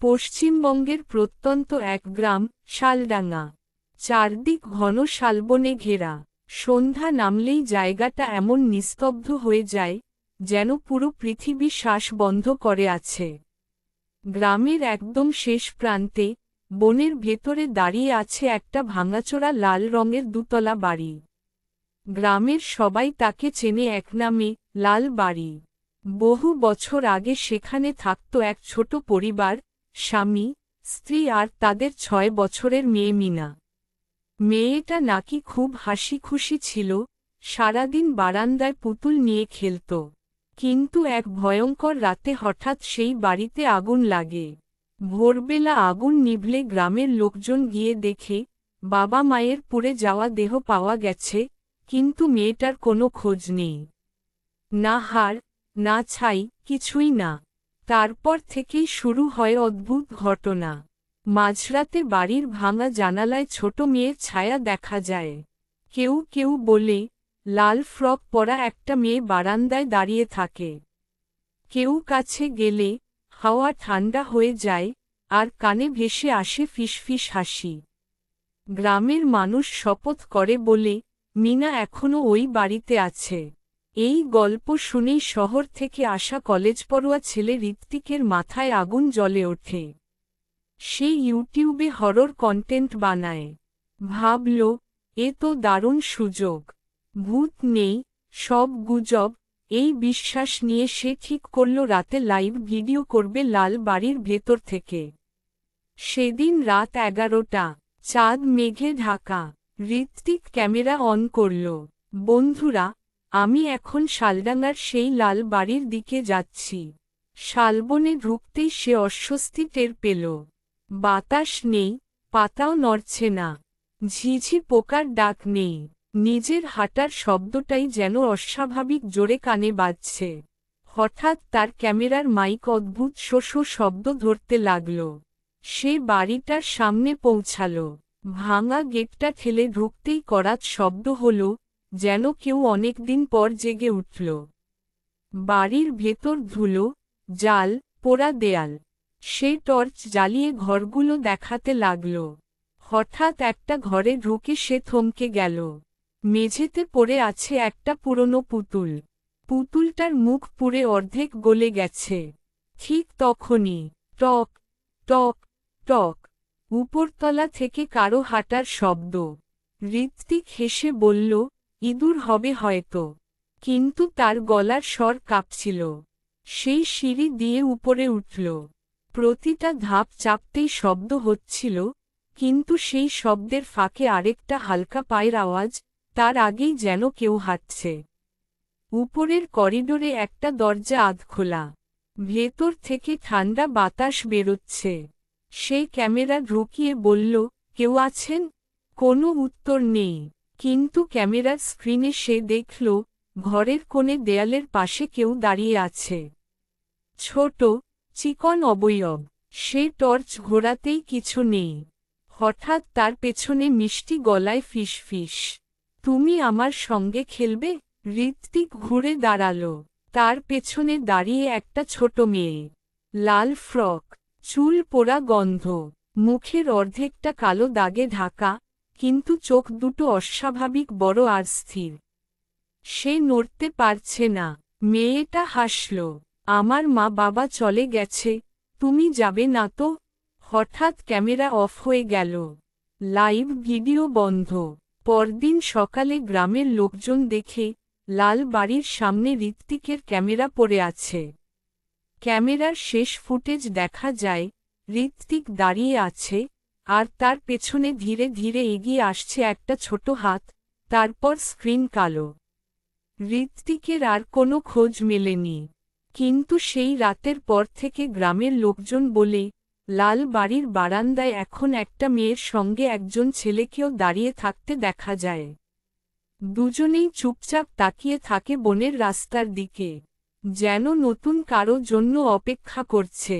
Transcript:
পশ্চিমবঙ্গের প্রত্যন্ত এক গ্রাম, শালডাঙ্গা। চারদিক ঘন শালবনে ঘেরা। সন্ধ্যা নামলেই জায়গাটা এমন নিস্তব্ধ হয়ে যায়, যেন পুরো পৃথিবী শ্বাস বন্ধ করে আছে। গ্রামের একদম শেষ প্রান্তে, বনের ভেতরে দাঁড়িয়ে আছে একটা ভাঙাচোরা লাল রঙের দুতলা বাড়ি। গ্রামের সবাই তাকে চেনে এক নামে, লাল বাড়ি। বহু বছর আগে সেখানে থাকত এক ছোট পরিবার, স্বামী, স্ত্রী আর তাদের ৬ বছরের মেয়ে মিনা। মেয়েটা নাকি খুব হাসি খুশি ছিল, সারাদিন বারান্দায় পুতুল নিয়ে খেলত। কিন্তু এক ভয়ঙ্কর রাতে হঠাৎ সেই বাড়িতে আগুন লাগে। ভোরবেলা আগুন নিভলে গ্রামের লোকজন গিয়ে দেখে, বাবা মায়ের পুড়ে যাওয়া দেহ পাওয়া গেছে, কিন্তু মেয়েটার কোনো খোঁজ নেই। না হাড়, না ছাই, কিছুই না। তারপর থেকেই শুরু হয় অদ্ভুত ঘটনা। মাঝরাতে বাড়ির ভাঙা জানালায় ছোট মেয়ের ছায়া দেখা যায়। কেউ কেউ বলে, লাল ফ্রক পরা একটা মেয়ে বারান্দায় দাঁড়িয়ে থাকে। কেউ কাছে গেলে, হাওয়া ঠান্ডা হয়ে যায়, আর কানে ভেসে আসে ফিসফিস হাসি। গ্রামের মানুষ শপথ করে বলে, মিনা এখনও ওই বাড়িতে আছে। এই গল্প শুনেই শহর থেকে আসা কলেজপড়ুয়া ছেলে ঋত্বিকের মাথায় আগুন জ্বলে ওঠে। সে ইউটিউবে হরর কন্টেন্ট বানায়। ভাবল, এ তো দারুণ সুযোগ। ভূত নেই, সব গুজব, এই বিশ্বাস নিয়ে সে ঠিক করল রাতে লাইভ ভিডিও করবে লাল বাড়ির ভেতর থেকে। সেদিন রাত 11টা, চাঁদ মেঘে ঢাকা। ঋত্বিক ক্যামেরা অন করল। বন্ধুরা, আমি এখন শালডাঙ্গার সেই লাল বাড়ির দিকে যাচ্ছি। শালবনে ঢুকতেই সে অস্বস্তি টের পেল। বাতাস নেই, পাতাও নড়ছে না। ঝিঝি পোকার ডাক নেই। নিজের হাঁটার শব্দটাই যেন অস্বাভাবিক জোরে কানে বাজছে। হঠাৎ তার ক্যামেরার মাইক অদ্ভুত শোঁ শব্দ ধরতে লাগল। সে বাড়িটার সামনে পৌঁছাল। ভাঙা গেটটা ঠেলে ঢুকতেই করাত শব্দ হল, যেন কেউ অনেকদিন পর জেগে উঠল। বাড়ির ভেতর ধুলো, জাল, পোড়া দেয়াল। সে টর্চ জ্বালিয়ে ঘরগুলো দেখাতে লাগল। হঠাৎ একটা ঘরে ঢুকে সে থমকে গেল। মেঝেতে পড়ে আছে একটা পুরনো পুতুল। পুতুলটার মুখ পুড়ে অর্ধেক গলে গেছে। ঠিক তখনই, টক টক টক, উপরতলা থেকে কারো হাঁটার শব্দ। ঋত্বিক হেসে বলল, ইঁদুর হবে হয়তো। কিন্তু তার গলার স্বর কাঁপছিল। সেই সিঁড়ি দিয়ে উপরে উঠল। প্রতিটা ধাপ চাপতেই শব্দ হচ্ছিল, কিন্তু সেই শব্দের ফাঁকে আরেকটা হালকা পায়ের আওয়াজ, তার আগেই যেন কেউ হাঁটছে। উপরের করিডোরে একটা দরজা আধখোলা। ভেতর থেকে ঠান্ডা বাতাস বেরোচ্ছে। সেই ক্যামেরা ঢুকিয়ে বলল, কেউ আছেন? কোনো উত্তর নেই। কিন্তু ক্যামেরার স্ক্রিনে সে দেখল, ঘরের কোণে দেয়ালের পাশে কেউ দাঁড়িয়ে আছে। ছোট, চিকন অবয়ব। সে টর্চ ঘোরাতেই কিছু নেই। হঠাৎ তার পেছনে মিষ্টি গলায় ফিসফিস, তুমি আমার সঙ্গে খেলবে? ঋত্বিক ঘুরে দাঁড়াল। তার পেছনে দাঁড়িয়ে একটা ছোট মেয়ে। লাল ফ্রক, চুল পোড়া গন্ধ, মুখের অর্ধেকটা কালো দাগে ঢাকা, কিন্তু চোখ দুটো অস্বাভাবিক বড় আর স্থির। সে নড়তে পারছে না। মেয়েটা হাসল, আমার মা বাবা চলে গেছে, তুমি যাবে না তো? হঠাৎ ক্যামেরা অফ হয়ে গেল। লাইভ ভিডিও বন্ধ। পরদিন সকালে গ্রামের লোকজন দেখে, লাল বাড়ির সামনে ঋত্বিকের ক্যামেরা পড়ে আছে। ক্যামেরার শেষ ফুটেজ দেখা যায়, ঋত্বিক দাঁড়িয়ে আছে, আর তার পেছনে ধীরে ধীরে এগিয়ে আসছে একটা ছোট হাত, তারপর স্ক্রিন কালো। ঋত্বিকের আর কোনো খোঁজ মেলেনি। কিন্তু সেই রাতের পর থেকে গ্রামের লোকজন বলে, লাল বাড়ির বারান্দায় এখন একটা মেয়ের সঙ্গে একজন ছেলেকেও দাঁড়িয়ে থাকতে দেখা যায়। দুজনেই চুপচাপ তাকিয়ে থাকে বনের রাস্তার দিকে, যেন নতুন কারো জন্য অপেক্ষা করছে।